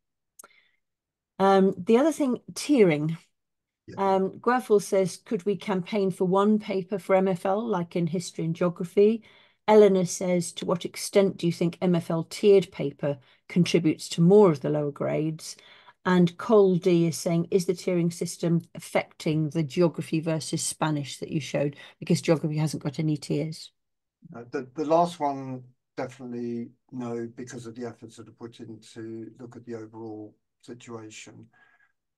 The other thing, tiering. Yeah. Guerfel says, could we campaign for one paper for MFL, like in history and geography? Eleanor says, to what extent do you think MFL tiered paper contributes to more of the lower grades? And Cole D is saying, is the tiering system affecting the geography versus Spanish that you showed? Because geography hasn't got any tiers. The last one, definitely no, because of the efforts that are put in to look at the overall situation.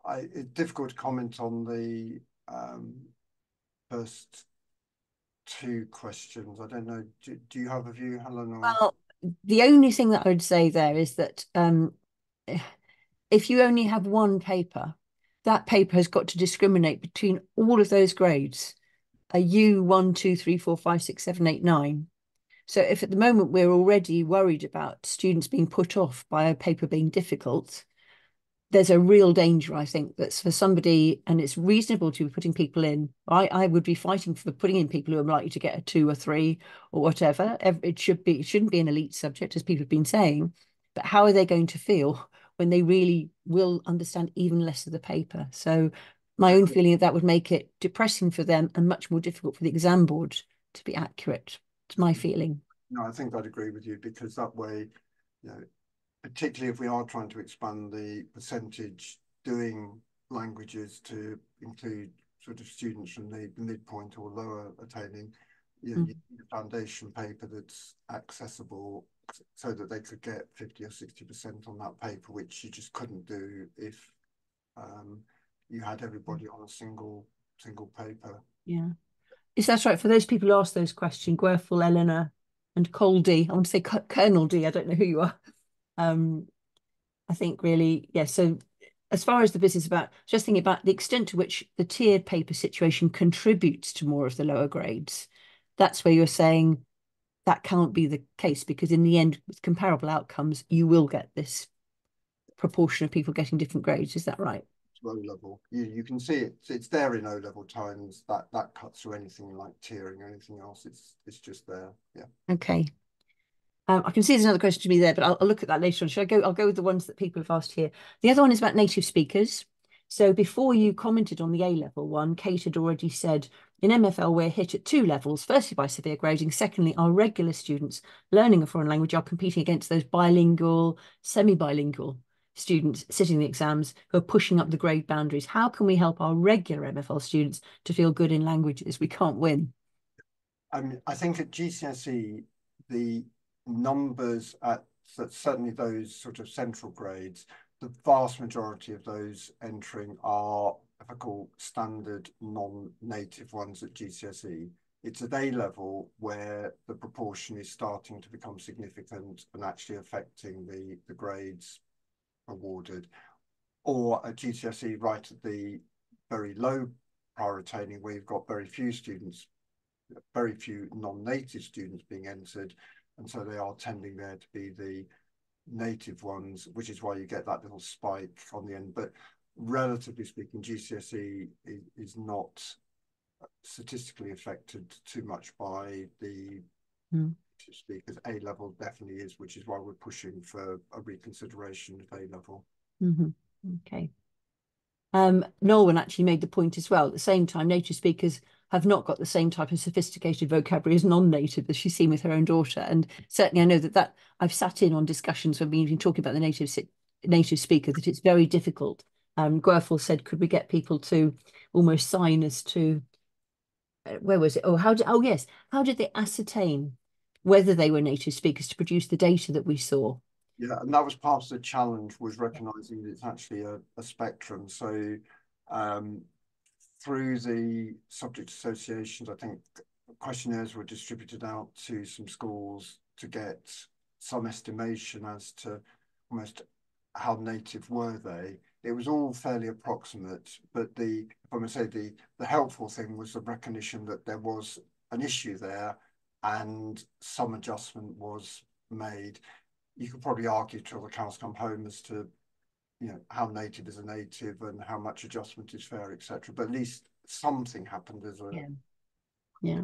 It's difficult to comment on the first two questions. I don't know. Do you have a view, Helen? Or Well, the only thing that I would say there is that if you only have one paper, that paper has got to discriminate between all of those grades, a U 1, 2, 3, 4, 5, 6, 7, 8, 9. So if at the moment we're already worried about students being put off by a paper being difficult, there's a real danger, I think, that's for somebody, and it's reasonable to be putting people in. I would be fighting for putting in people who are likely to get a 2 or 3 or whatever. It shouldn't be an elite subject, as people have been saying. But how are they going to feel when they really will understand even less of the paper? So my own feeling of that would make it depressing for them and much more difficult for the exam board to be accurate. It's my feeling. no, I think I'd agree with you, because that way, you know, particularly if we are trying to expand the percentage doing languages to include sort of students from the midpoint or lower attaining, you Mm. need a foundation paper that's accessible so that they could get 50 or 60% on that paper, which you just couldn't do if you had everybody on a single paper. Yeah. Is that right? For those people who asked those questions, Guerfel, Eleanor, and Cole D. I want to say Colonel D. I don't know who you are. Um, I think really, yeah. So as far as the business about just thinking about the extent to which the tiered paper situation contributes to more of the lower grades, that's where you're saying that can't be the case, because in the end, with comparable outcomes, you will get this proportion of people getting different grades. Is that right? O level, you can see it's there in O level times. That cuts through anything like tiering or anything else. It's just there. Yeah. Okay. I can see there's another question to me there, but I'll look at that later on. Should I go? I'll go with the ones that people have asked here. The other one is about native speakers. So before you commented on the A-level one, Kate had already said in MFL we're hit at 2 levels. Firstly, by severe grading. Secondly, our regular students learning a foreign language are competing against those bilingual, semi-bilingual students sitting the exams who are pushing up the grade boundaries. How can we help our regular MFL students to feel good in languages? We can't win. I think at GCSE, the numbers at certainly those sort of central grades, the vast majority of those entering are, if I call, standard non-native ones at GCSE. It's at A level where the proportion is starting to become significant and actually affecting the grades awarded, or at GCSE right at the very low prior attaining, where you've got very few students, very few non-native students being entered, and so they are tending there to be the native ones, which is why you get that little spike on the end. But relatively speaking, GCSE is not statistically affected too much by the speakers. A level definitely is, which is why we're pushing for a reconsideration of A level. Mm-hmm. Okay. Norwin actually made the point as well. At the same time, native speakers have not got the same type of sophisticated vocabulary as non-native as she's seen with her own daughter. And certainly I know that I've sat in on discussions when we've been talking about the native speaker, that it's very difficult. Guerfel said, could we get people to almost sign as to, where was it? Oh yes, how did they ascertain whether they were native speakers to produce the data that we saw? Yeah, and that was part of the challenge, was recognizing that it's actually a spectrum. So through the subject associations, I think questionnaires were distributed out to some schools to get some estimation as to almost how native were they. It was all fairly approximate, but if I'm going to say the helpful thing was the recognition that there was an issue there and some adjustment was made. You could probably argue till the cows come home as to how native is a native and how much adjustment is fair, etc. But at something happened as a Yeah. Yeah.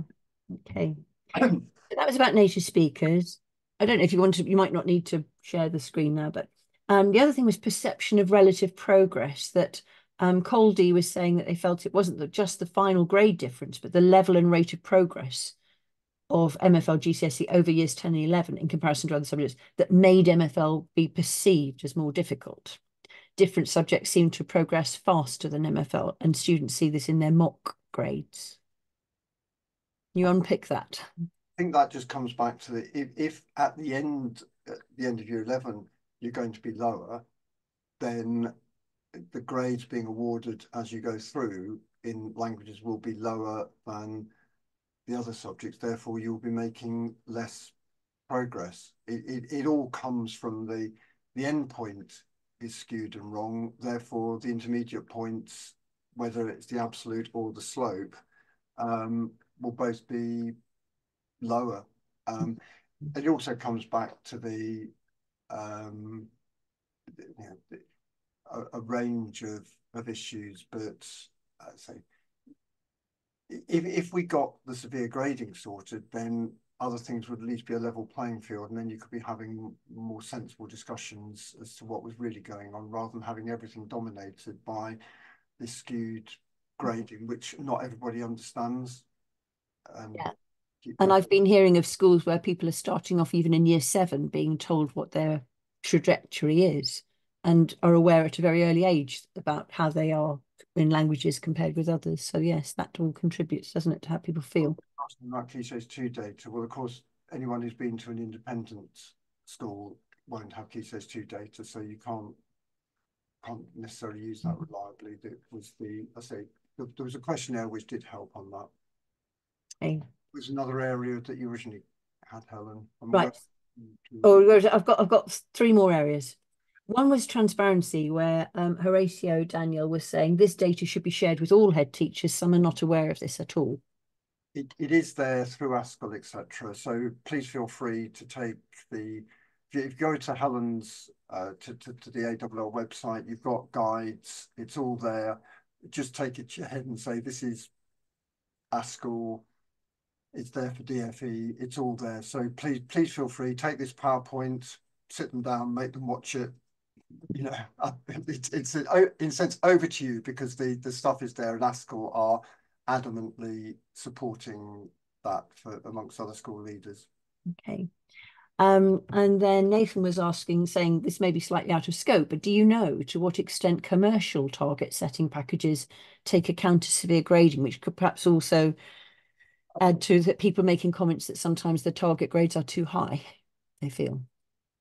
Okay. That was about native speakers. I don't know if you want to, you might not need to share the screen now, but the other thing was perception of relative progress, that Coldy was saying that they felt it wasn't just the final grade difference, but the level and rate of progress of MFL GCSE over years 10 and 11 in comparison to other subjects that made MFL be perceived as more difficult. Different subjects seem to progress faster than MFL, and students see this in their mock grades. You unpick that. I think that just comes back to if at the end of year 11 you're going to be lower, then the grades being awarded as you go through in languages will be lower than the other subjects. Therefore, you'll be making less progress. It all comes from the end point is skewed and wrong. Therefore, the intermediate points, whether it's the absolute or the slope, will both be lower. It also comes back to a range of issues, but say if we got the severe grading sorted, then other things would at least be a level playing field, and then you could be having more sensible discussions as to what was really going on, rather than having everything dominated by this skewed grading, which not everybody understands. Yeah. And I've been hearing of schools where people are starting off even in year 7 being told what their trajectory is and are aware at a very early age about how they are in languages compared with others. So yes, that all contributes, doesn't it, to how people feel? Like Key Stage 2 data, well, of course, anyone who's been to an independent school won't have Key Stage 2 data, so you can't necessarily use that reliably. That was I say, there was a questionnaire which did help on that. Okay. Was another area that you originally had, Helen. Right. Oh, I've got 3 more areas. One was transparency, where Horatio Daniel was saying this data should be shared with all head teachers. Some are not aware of this at all. It is there through Ofqual, etc. So please feel free to take if you go to Helen's to the AWL website, you've got guides. It's all there. Just take it to your head and say this is Ofqual. It's there for DFE. It's all there. So please feel free. Take this PowerPoint, sit them down, make them watch it. You know, it's in a sense over to you, because the stuff is there, and Ofqual are adamantly supporting that for amongst other school leaders. Okay. And then Nathan was asking, saying this may be slightly out of scope, but do you know to what extent commercial target setting packages take account of severe grading, which could perhaps also add to that people making comments that sometimes the target grades are too high, they feel.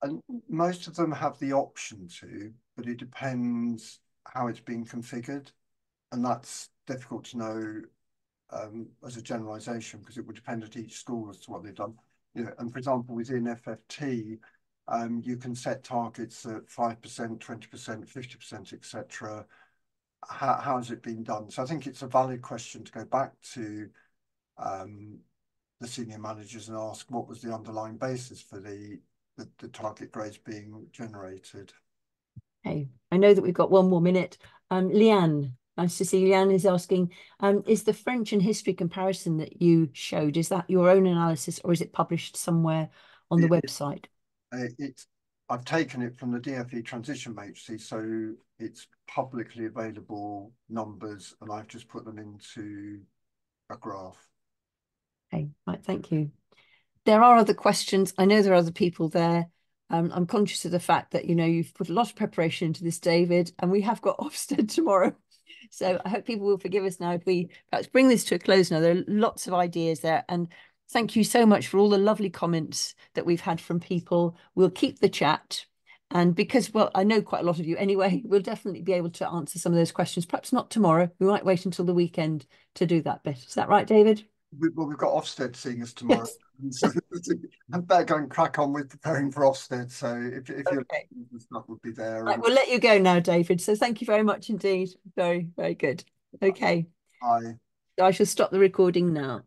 And most of them have the option to, but it depends how it's being configured, and that's difficult to know as a generalization, because it would depend at each school as to what they've done. You know, and for example, within FFT, you can set targets at 5%, 20%, 50%, etc. How has it been done? So I think it's a valid question to go back to the senior managers and ask what was the underlying basis for the target grades being generated. Okay, I know that we've got 1 more minute. Leanne, nice to see Leanne is asking, is the French and history comparison that you showed, is that your own analysis or is it published somewhere on the website? I've taken it from the DFE transition matrix, so it's publicly available numbers, and I've just put them into a graph. Okay, right, thank you. There are other questions. I know there are other people there. I'm conscious of the fact that, you know, you've put a lot of preparation into this, David, and we have got Ofsted tomorrow. So I hope people will forgive us now if we perhaps bring this to a close now. There are lots of ideas there. And thank you so much for all the lovely comments that we've had from people. We'll keep the chat. And because, well, I know quite a lot of you anyway, we'll definitely be able to answer some of those questions. Perhaps not tomorrow. We might wait until the weekend to do that bit. Is that right, David? Well, we've got Ofsted seeing us tomorrow. Yes. So I better go and crack on with preparing for Ofsted. So if you're Okay. the stuff would be there. Right, we'll let you go now, David. So thank you very much indeed. Very, very good. Okay. I I shall stop the recording now.